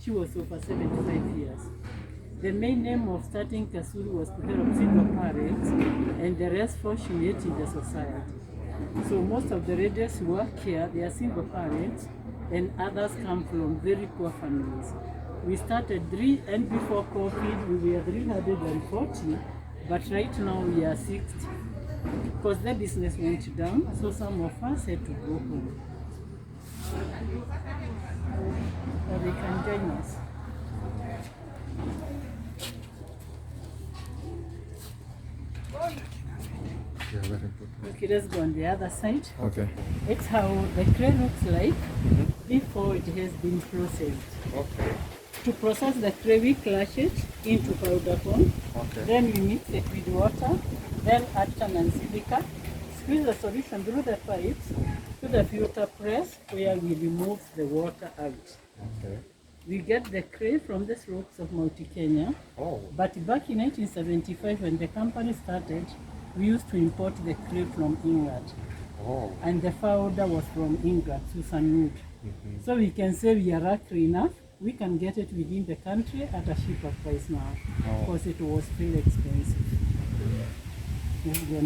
She was over 75 years. The main aim of starting Kasuri was to help single parents and the rest fortunate in the society. So most of the ladies who work here, they are single parents and others come from very poor families. We started 3 and before COVID we were 340, but right now we are 60. Because the business went down, so some of us had to go home. Or they can join us. Yeah, very good. Okay, let's go on the other side. Okay. It's how the clay looks like before it has been processed. Okay. To process the clay, we crush it into powder form. Okay. Then we mix it with water, then add turn and silica. Squeeze the solution through the pipes to the filter press where we remove the water out. Okay. We get the clay from the slopes of Mount Kenya. Oh. But back in 1975 when the company started, we used to import the clay from England. Oh. And the powder was from England, Susan Wood. So we can say we are lucky enough, we can get it within the country at a cheaper price now, because it was very expensive.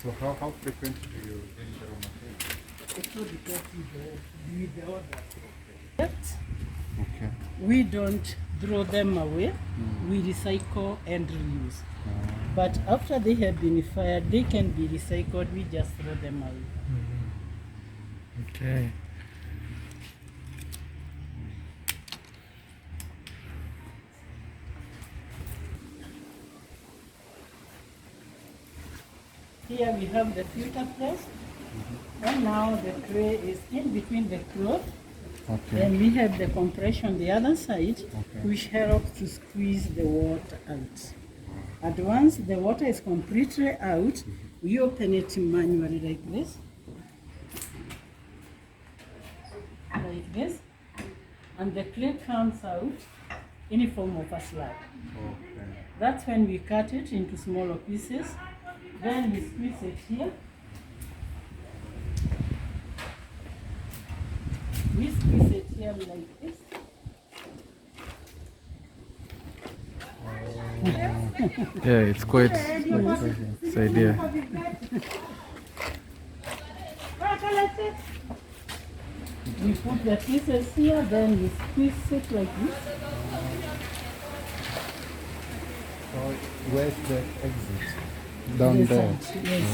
So how frequent do you bring the raw material? It will depend with the order. But Okay. we don't throw them away, we recycle and reuse. But after they have been fired, they can be recycled, we just throw them away. Okay. Here we have the filter press, and now the clay is in between the cloth. Okay. Then we have the compression the other side, which helps to squeeze the water out. And once the water is completely out, we open it manually like this. Like this. And the clay comes out in the form of a slab. Okay. That's when we cut it into smaller pieces. Then we squeeze it here. We squeeze it here like this. Yeah, it's quite this idea. We put the pieces here, then we squeeze it like this. So where's the exit? Down This there. side, yes.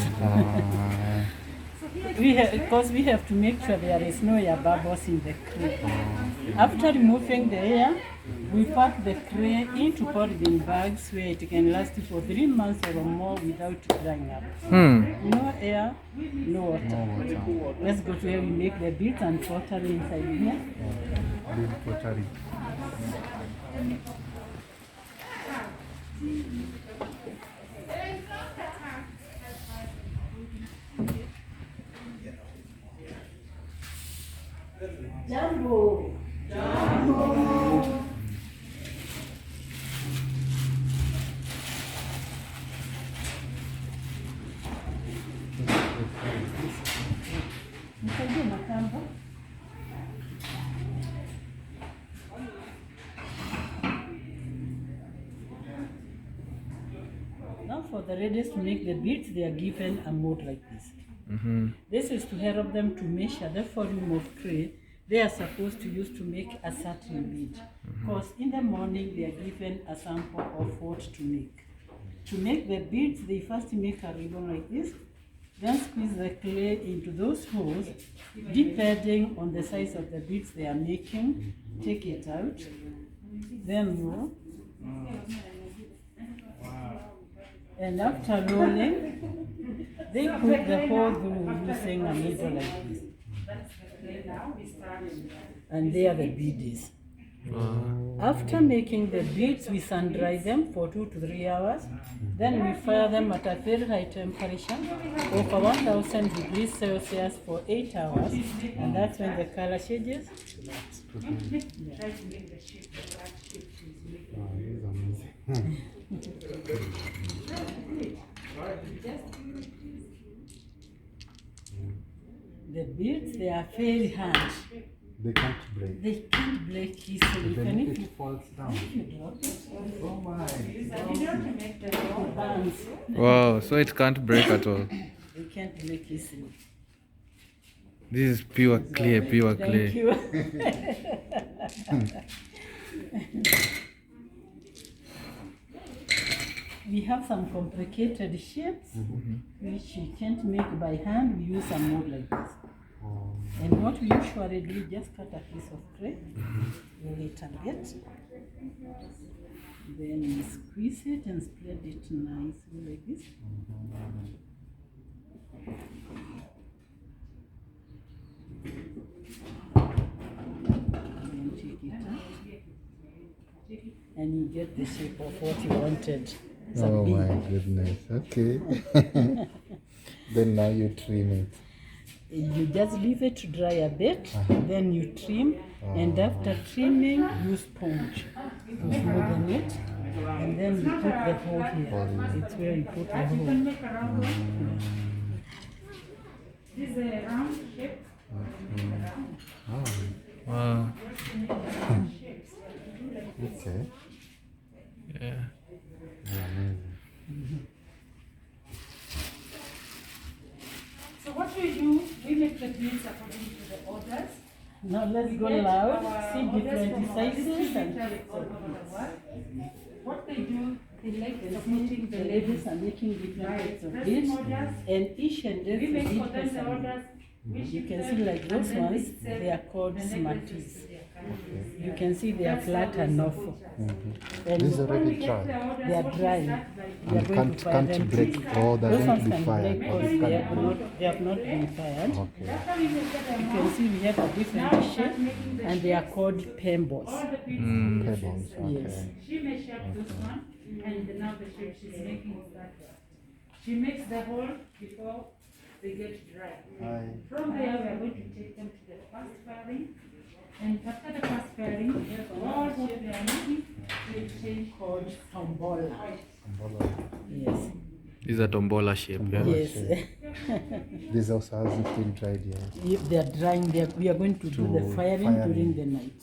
Because we have to make sure there is no air bubbles in the clay. After removing the air, we pack the clay into polythene bags where it can last for 3 months or more without drying up. No air, no water. Let's go to where we make the beads and pottery inside here. Bead pottery. Jambo! Jambo! Nisaidie na kamba. Now for the ladies to make the beads, they are given a mold like this. This is to help them to measure the volume of clay they are supposed to use to make a certain bead. Because in the morning they are given a sample of what to make. To make the beads, they first make a ribbon like this, then squeeze the clay into those holes, depending on the size of the beads they are making. Take it out, then roll. And after rolling, they put the hole through using a needle like this. And there the bead is. After making the beads, we sun dry them for 2 to 3 hours. Then we fire them at a very high temperature, over 1000 degrees Celsius for 8 hours. And that's when the color changes. The beads, they are very hard. They can't break. They can't break easily. Then Even if if it falls down. you drop it, Oh my. it burns. Wow, so it can't break at all. They can't break easily. This is pure clay, pure Thank clay. you. We have some complicated shapes which we can't make by hand. We use a mold like this. And what we usually do, just cut a piece of clay, roll it a bit, then we squeeze it and spread it nicely like this. Then take it out, and you get the shape of what you wanted. It's a Oh bead. my goodness. Okay. Then now you trim it. You just leave it to dry a bit, then you trim, and after trimming, use sponge to smoothen it, and then you put the hole here. It's where you put the hole. This is a round shape. Wow. Okay. Yeah. So what we do, we make the beads according to the orders. Now let's go loud, see different sizes and shapes of beads. What they do, they like The submitting the labels. ladies are making different types of beads, and each and We every make bead for them has the a name. orders. You can see like those ones, they are called smarties. You can see they are flat and awful. And This is already dry. they are drying. We are And going to fire them can't break. today. Oh, they're Those going ones to be can fired. break Oh, because they they can't have break. not, they have not been fired. Okay. You can see we have a different shape, and they are called pebbles. Pebbles. Yes. Okay. She may shape this one, and now the shape she's making is that one. She makes the hole before they get dry. From there, we are going to take them to the first firing. And after the first firing, all what they are making will change Called tombola. Umbrella. Yes. This is a tombola shape. Yeah. Yes. This also hasn't been dried yet. If they are drying, we are going to do the firing during the night.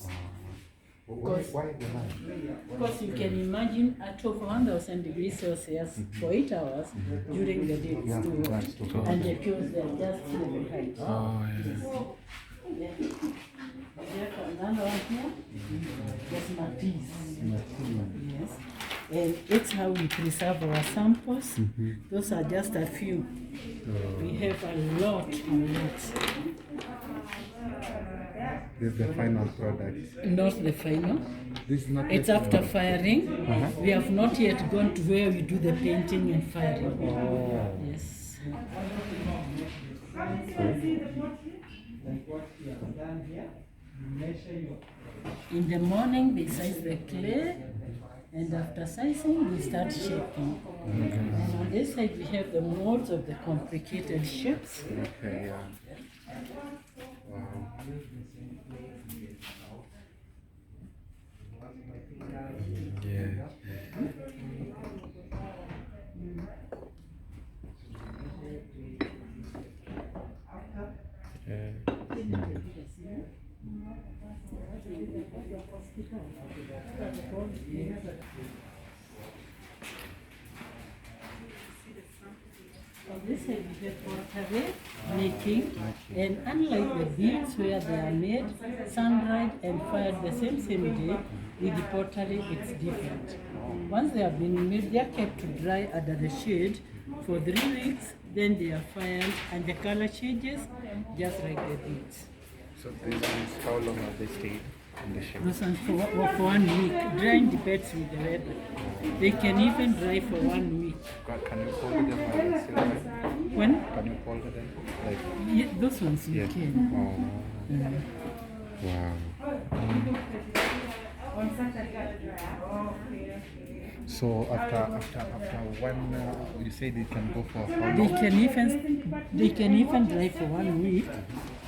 Why the line? Because you can imagine at over 1000 degrees Celsius for 8 hours during the day, it's too hot. That's too hot. And the cues they are just really high. Oh, yeah. There's another one here. That's Matisse. Yes. And it's how we preserve our samples. Those are just a few. We have a lot. This is the final product. Not the final. This is not It's the after firing. We have not yet gone to where we do the painting and firing. Yes. In the morning, they size the clay, and after sizing, we start shaping. And on this side, we have the molds of the complicated shapes. Okay, yeah. Yeah. On this side, we have pottery making, and unlike the beads where they are made, sun-dried and fired the same day, with the pottery it's different. Once they have been made, they are kept to dry under the shade for 3 weeks, then they are fired and the color changes just like the beads. So these ones, how long have they stayed in the shape? Those ones for 1 week. Drying depends with the weather. They can even dry for 1 week. Can you fold them while it's still dry? When Can you fold them? Like, yeah, those ones you yeah. can. Wow. So after one, you said it can go for how They long? can even dry for 1 week,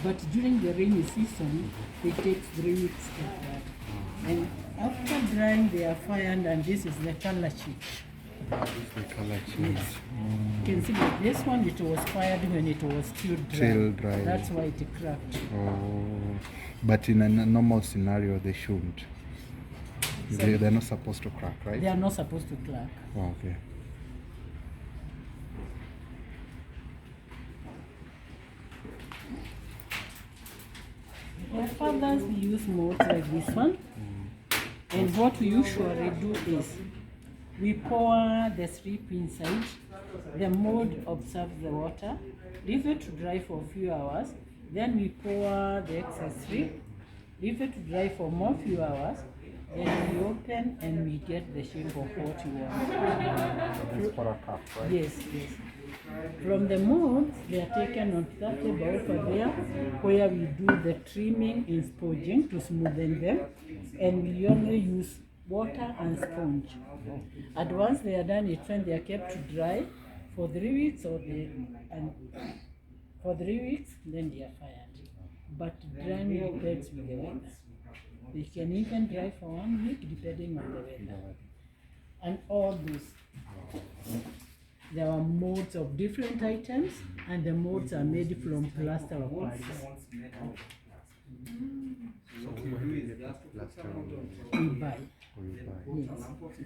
but during the rainy season, it takes 3 weeks to dry. And after drying, they are fired, and this is the color change. The color change. You can see that this one, it was fired when it was still dry. Still dry. That's why it cracked. Oh, but in a normal scenario, they shouldn't. They're not supposed to crack, right? They are not supposed to crack. Oh, okay. Their fathers use molds like this one. And what we usually do is we pour the strip inside. The mold absorbs the water. Leave it to dry for a few hours. Then we pour the excess strip. Leave it to dry for more few hours. Then we open and we get the shape of what you want. It's for a cup, right? Yes, yes. From the molds, they are taken on that table over there, where we do the trimming and sponging to smoothen them, and we only use water and sponge. And once they are done, it's when they are kept to dry for 3 weeks, for 3 weeks, then they are fired. But drying depends with the weather. They can even dry for 1 week depending on the weather. And all those. There are molds of different items, and the molds are made from plaster of Paris. We buy. Yes.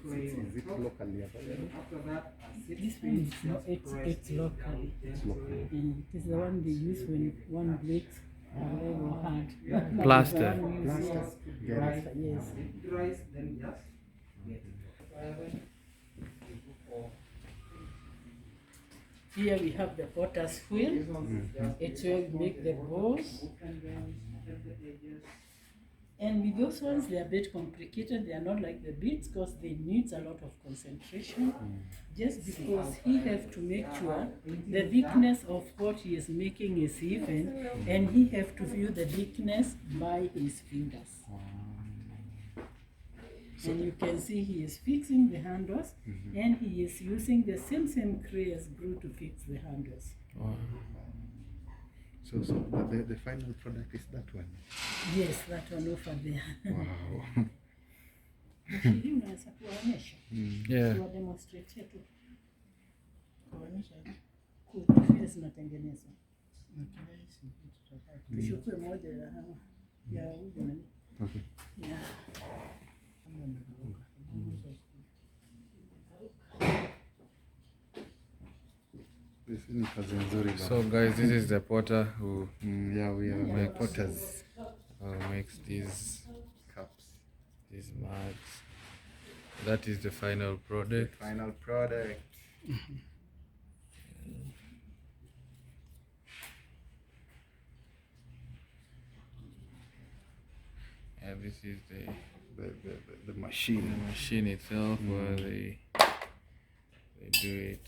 Is it locally available? This one is not, it's local. It's local. It is the one they use when one breaks a leg or hand. Plaster. Plaster, yes. Here we have the potter's wheel. It's where we make the balls. And with those ones, they are a bit complicated. They are not like the beads because they need a lot of concentration. Just because he has to make sure the thickness of what he is making is even, and he has to view the thickness by his fingers. And you can see he is fixing the handles, and he is using the same clay as glue to fix the handles. Wow. So the final product is that one. Yes, that one over there. Wow. Hili unaweza kuwaonyesha. Yeah. Kuwademonstrate tu. Kuwaonyesha vile zinatengenezwa. Tuchukue moja ya huyu nani? Okay. Yeah. This is kazi nzuri. So guys, this is the potter who Yeah, we are like potters. makes these Cups. mugs. That is the final product. Final product. And this is The machine. the machine itself where they do it.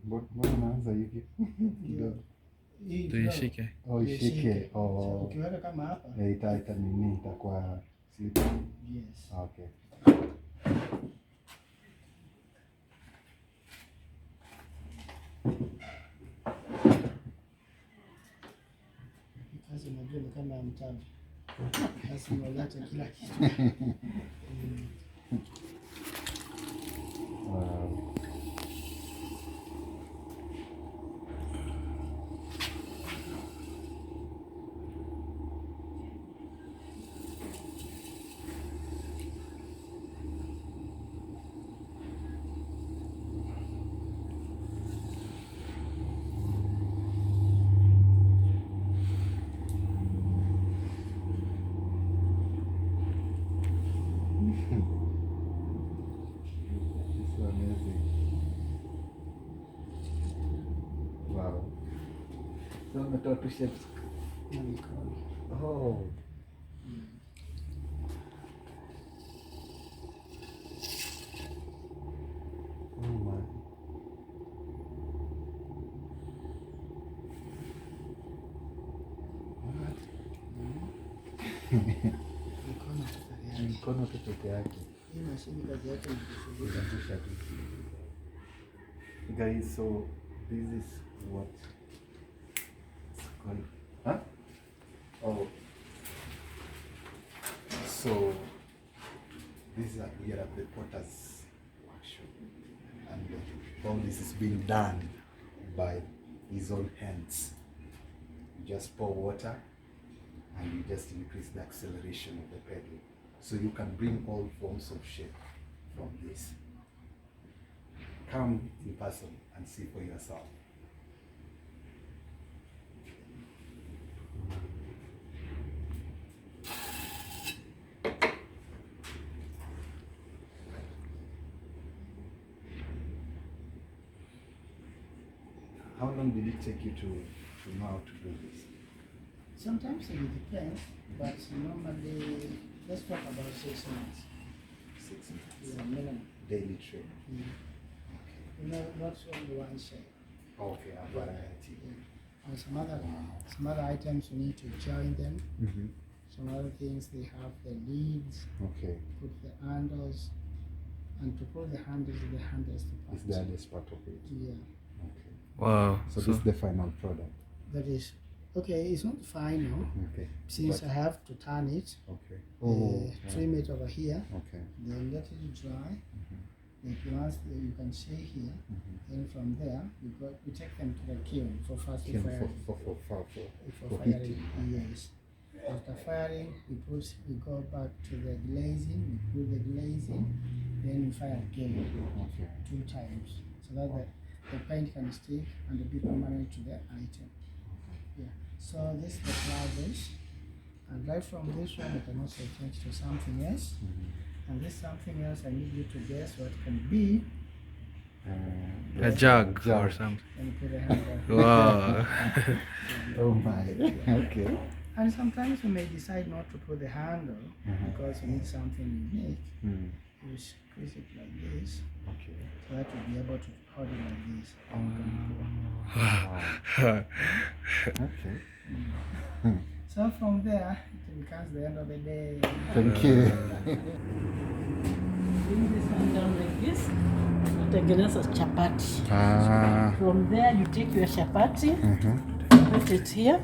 Mbona unaanza hivi? Kidogo. Tuishike. Oh, ishike. Oh. Ukiweka kama hapa. Ita nini itakuwa slip. Yes. Okay. Kazi unajua ni kama ya mtaji. Kazi unaleta kila kitu. Wow. It's so amazing. Wow. So umetoa tu shapes. Na mikono. Oh. Mikono tu peke yake. Mikono tu peke yake. Hii mashini kazi yake ni kushughulisha. Kuzungusha tu. Guys, so this is what it's called. Huh? Oh. So this is here at the potter's workshop, and all this is being done by his own hands. You just pour water and you just increase the acceleration of the pedal, so you can bring all forms of shape from this. Come in person and see for yourself. How long did it take you to know how to do this? Sometimes it depends, but normally, let's talk about 6 months. 6 months. Yeah, minimum. Daily training. You know, not only one shape. Okay, a variety. And some other items you need to join them. Mm-hmm. Some other things they have the leads, Okay. put the handles, and to put the handles is the hardest part. Is the hardest part of it? Yeah. Okay. Wow. So this is the final product. That is okay. It's not final Okay. since But- I have to turn it, Okay. Oh. trim it over here, Okay. then let it dry. Like once you can see here, then from there we take them to the kiln for fast Kiln firing. for Firing, heating. yes. After firing, we go back to the glazing. We put the glazing, then we fire again Okay. 2 times, so that the paint can stick and be permanent to the item. Yeah. So this is the flowers, and right from this one, I can also change to something else. And this something else, I need you to guess what can be. A jug or something. And put a handle. Wow. Oh my. Okay. And sometimes you may decide not to put the handle because you need something unique. You squeeze it like this, Okay. so that you'll be able to hold it like this. Okay. So from there, it becomes the end of the day. Thank you. Bring this one down like this. Natengeneza chapati. Ah. From there you take your chapati, put it here,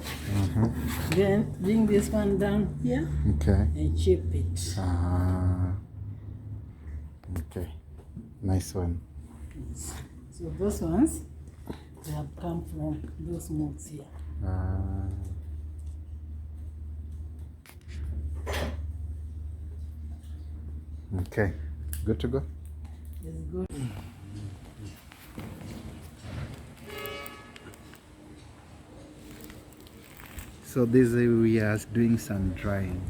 then bring this one down here Okay. and chip it. Ah. Okay. Nice one. So those ones, they have come from those molds here. Ah. Okay. Good to go? It's good. So this we are doing some drying.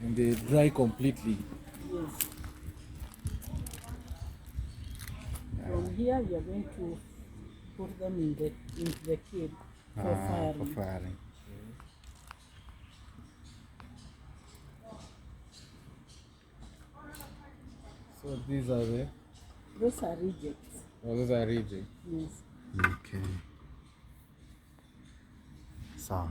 And they dry completely. Yes. From here we are going to put them into the kiln for firing. For firing. So these are the. Those are rejects. Oh, those are rigid. Yes. Okay. So.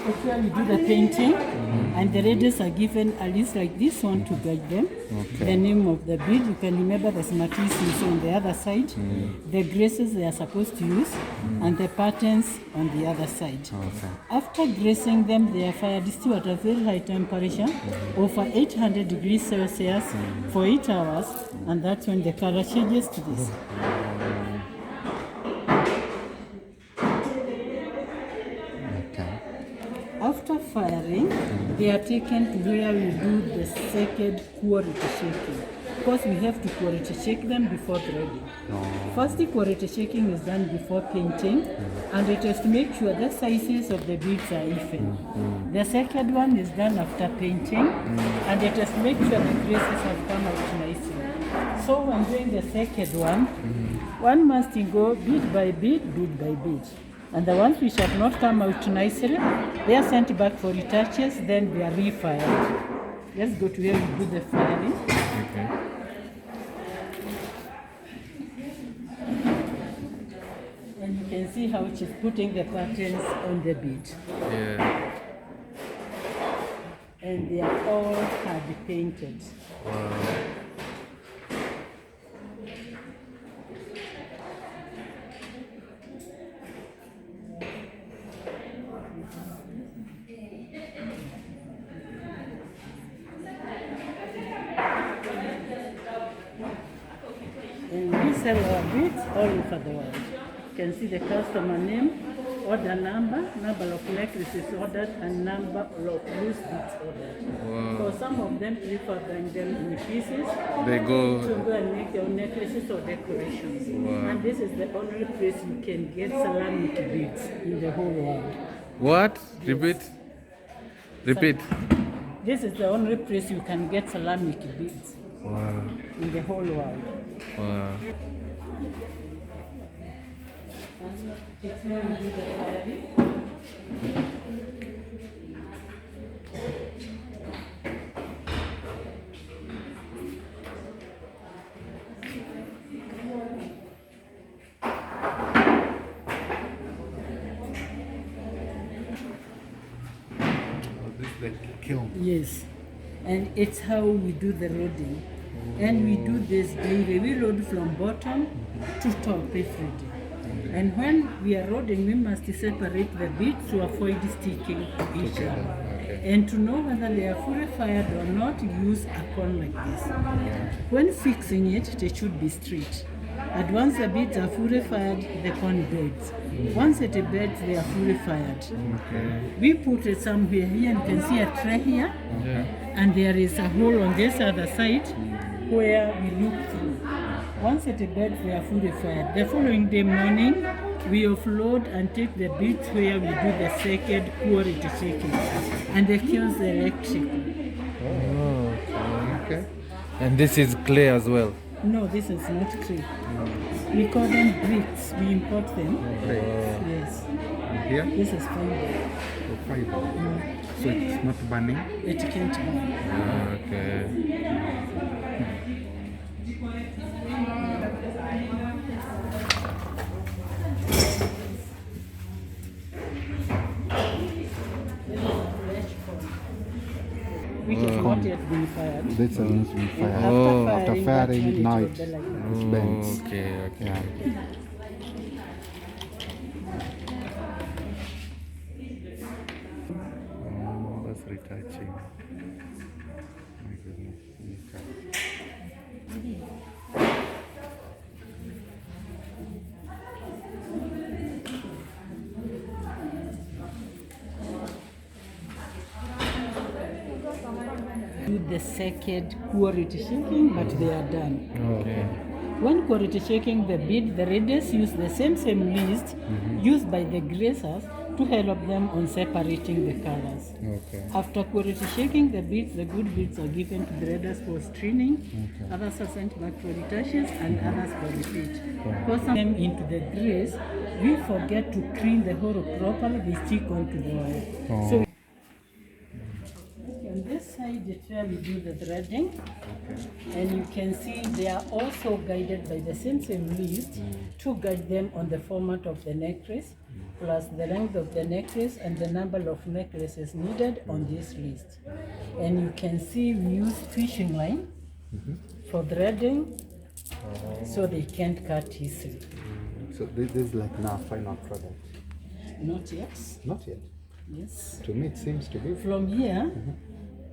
Actually, we do the painting, and the ladies are given a list like this one to guide them. The name of the bead, you can remember the smarties is on the other side, the graces they are supposed to use, and the patterns on the other side. Okay. After gracing them, they are fired still at a very high temperature, over 800 degrees Celsius for 8 hours, and that's when the color changes to this. Okay. After firing, they are taken to where we do the second quality shaking. because we have to quality check them before threading. First, quality checking is done before painting, and it is to make sure the sizes of the beads are even. The second one is done after painting, and it is to make sure the creases have come out nicely. So when doing the second one must go bead by bead, bead by bead. And the ones which have not come out nicely, they are sent back for retouches, then they are refired. Let's go to where we do the firing. Okay. And you can see how she's putting the patterns on the bead. Yeah. And they are all hand painted. Wow. And we sell our beads all over the world. You can see the customer name, order number of necklaces ordered, and number of loose beads ordered. Wow. So some of them prefer buying them in pieces They to go. go and make their own necklaces or decorations. Wow. And this is the only place you can get ceramic beads in the whole world. What? Repeat. Repeat. This is the only place you can get ceramic beads Wow. in the whole world. Wow. It's where we do the firing. This is the kiln. Yes, and it's how we do the loading. And we do this daily. We load from bottom to top every day. And when we are loading, we must separate the beads to avoid sticking to each other. And to know whether they are fully fired or not, use a cone like this. When fixing it, they should be straight. And once the beads are fully fired, the cone beds. Once it beds, they are fully fired. We put it somewhere here, and you can see a tray here, and there is a hole on this other side where we look through. Once it beds, they are fully fired. The following day morning, we offload and take the beads where we do the second quality checking, and they kills the electrical. Oh, okay. And this is clay as well. No, this is not clay. We call them bricks. We import them. Yes. Here? This is fiber. Fiber. So it's not burning? It can't burn. Okay. Which is not yet been fired. This has not been fired. Oh. After that firing, one, now will it be like that. bends. Okay, okay. Yeah. Oh, that's retouching. My goodness. Do the second quality checking, but they are done. Okay. When quality checking the bead, the readers use the same list used by the gracers to help them on separating the colors. Okay. After quality checking the beads, the good beads are given to the readers for screening, others are sent back for retouches, and others for repeat. Pour them into the grace, we forget to clean the hole properly, they stick onto the wire. So on this side, it's where we do the threading, and you can see they are also guided by the same list to guide them on the format of the necklace, plus the length of the necklace and the number of necklaces needed on this list. And you can see we use fishing line for threading, so they can't cut easily. So this is like now final product. Not yet. Not yet. Yes. To me, it seems to be. From here,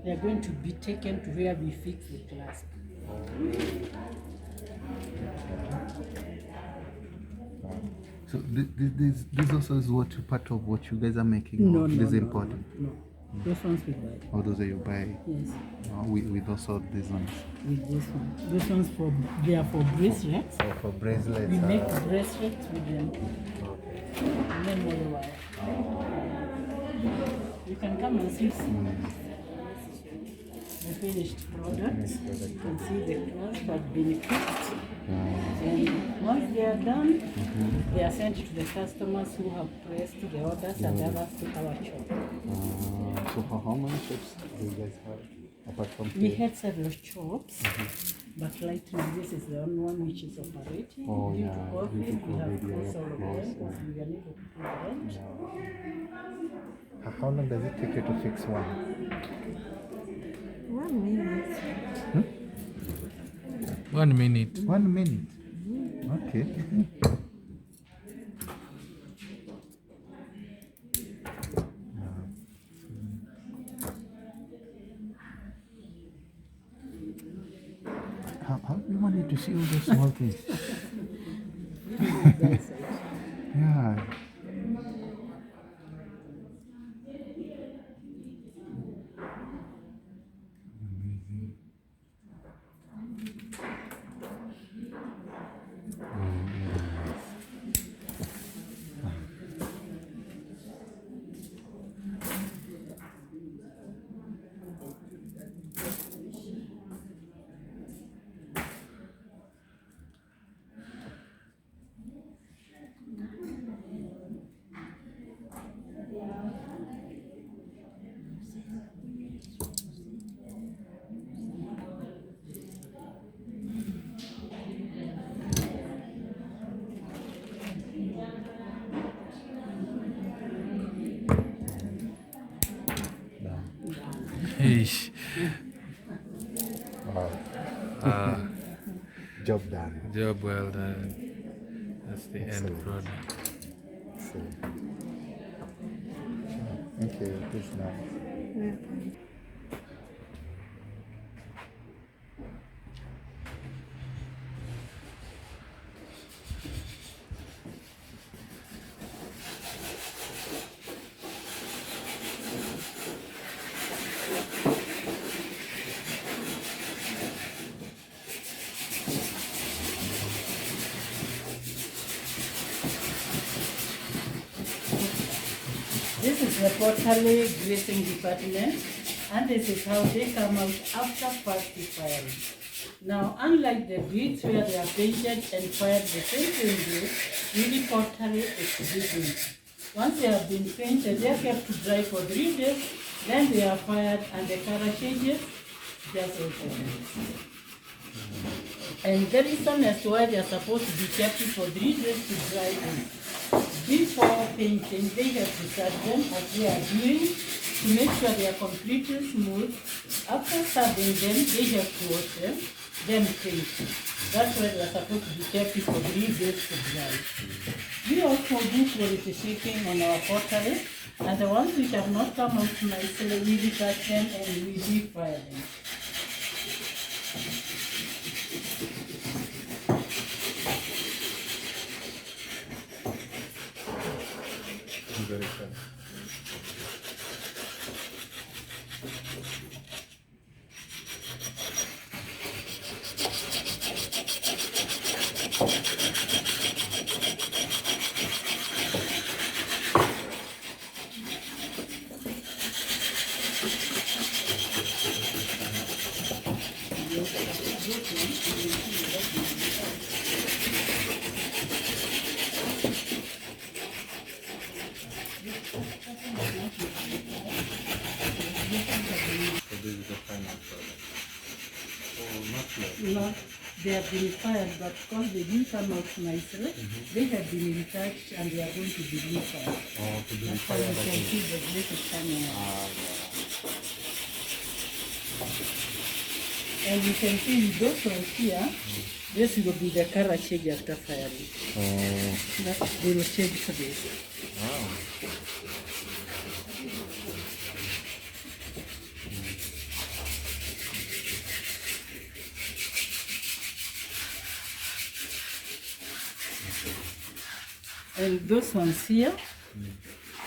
they are going to be taken to where we fix the clasp. So this also is what part of what you guys are making. No, This no, is no, important. No. Those ones we buy. Oh, those are you buy. Yes, We also these ones. with this one. Those ones they are for bracelets. Oh, for bracelets. We make bracelets with them. Okay. And then more wire. You can come and see the finished products. You can see the clothes have been cooked. And once they are done, they are sent to the customers who have placed the orders and others to our shop. So how many shops do you guys have apart from We had several shops, but right now this is the only one which is operating. Oh, Due yeah, to COVID, due to we have COVID, yeah, closed all of them closed, because we are unable to pay rent. How long does it take you to fix one? 1 minute. 1 minute. 1 minute. Okay. How do you manage to see all those small things? Yeah. Eish. Wow. Job done. Job well done. That's the end Excellent. product. Excellent. Thank you. This is nice. This is the Pottery gracing department, and this is how they come out after first firing. Now, unlike the beads where they are painted and fired the same day, really Pottery is different. Once they have been painted, they are kept to dry for 3 days, then they are fired and the color changes just alternate. And the reason as to why they are supposed to be kept for 3 days to dry is before painting, they have to serve them as they are doing to make sure they are completely smooth. After serving them, they have to wash them, then paint. That's why they are supposed to be kept for 3 days to dry. We also do quality checking on our pottery, and the ones which have not come out nicely, we retouch them and we refire them. Very fun. So this is the final product. Oh, not yet. No, they have been fired, but because they didn't come out nicely, they have been retouched and they are going to be refired. Oh, to be That's how you refired can again. see the black is coming out. And you can see with those ones here, this will be the color change after firing. Oh, They will change to this. wow. And those ones here,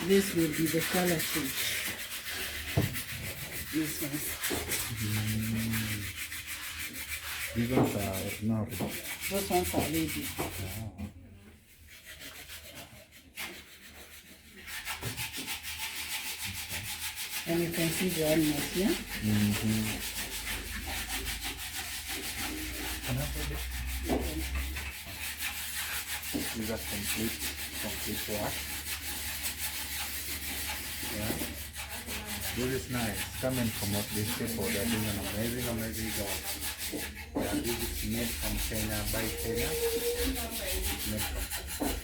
this will be the color change. These ones. These ones are not ready. Those ones are ready. And you can see the animals here. These are complete work. Yeah. This is nice. Come and promote these people. They're doing an amazing job. Yeah, this is made from Kenya, by Kenya. Made from Kenya.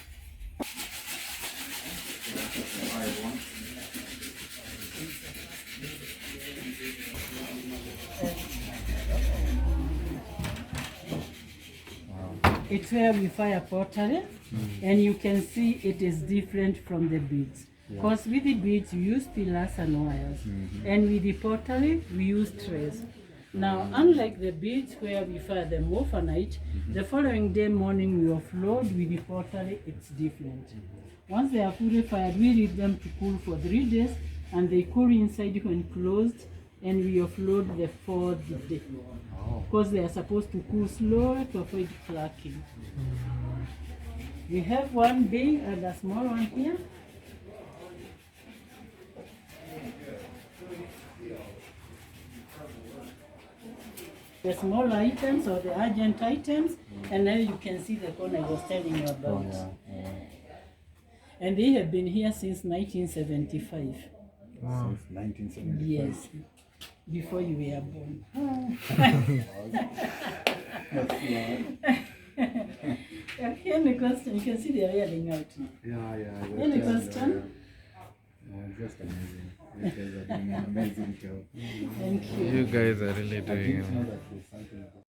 It's where we fire pottery, and you can see it is different from the beads. Because with the beads, we use pillars and wires, and with the pottery, we use trays. Now, unlike the beads where we fire them overnight, the following day morning we offload. With the pottery, it's different. Once they are fully fired, we leave them to cool for 3 days, and they cool inside when closed, and we offload the 4th day. Because they are supposed to cool slowly to avoid cracking. We have one big and a small one here. The small items or the urgent items, and then you can see the one I was telling you about. And they have been here since 1975. Since 1975. Yes, before you were born. Any question? You can see they are yelling out. Yeah. Any question? Just amazing. You guys are doing an amazing job. Thank you. You guys are really doing I didn't it. know that there's something.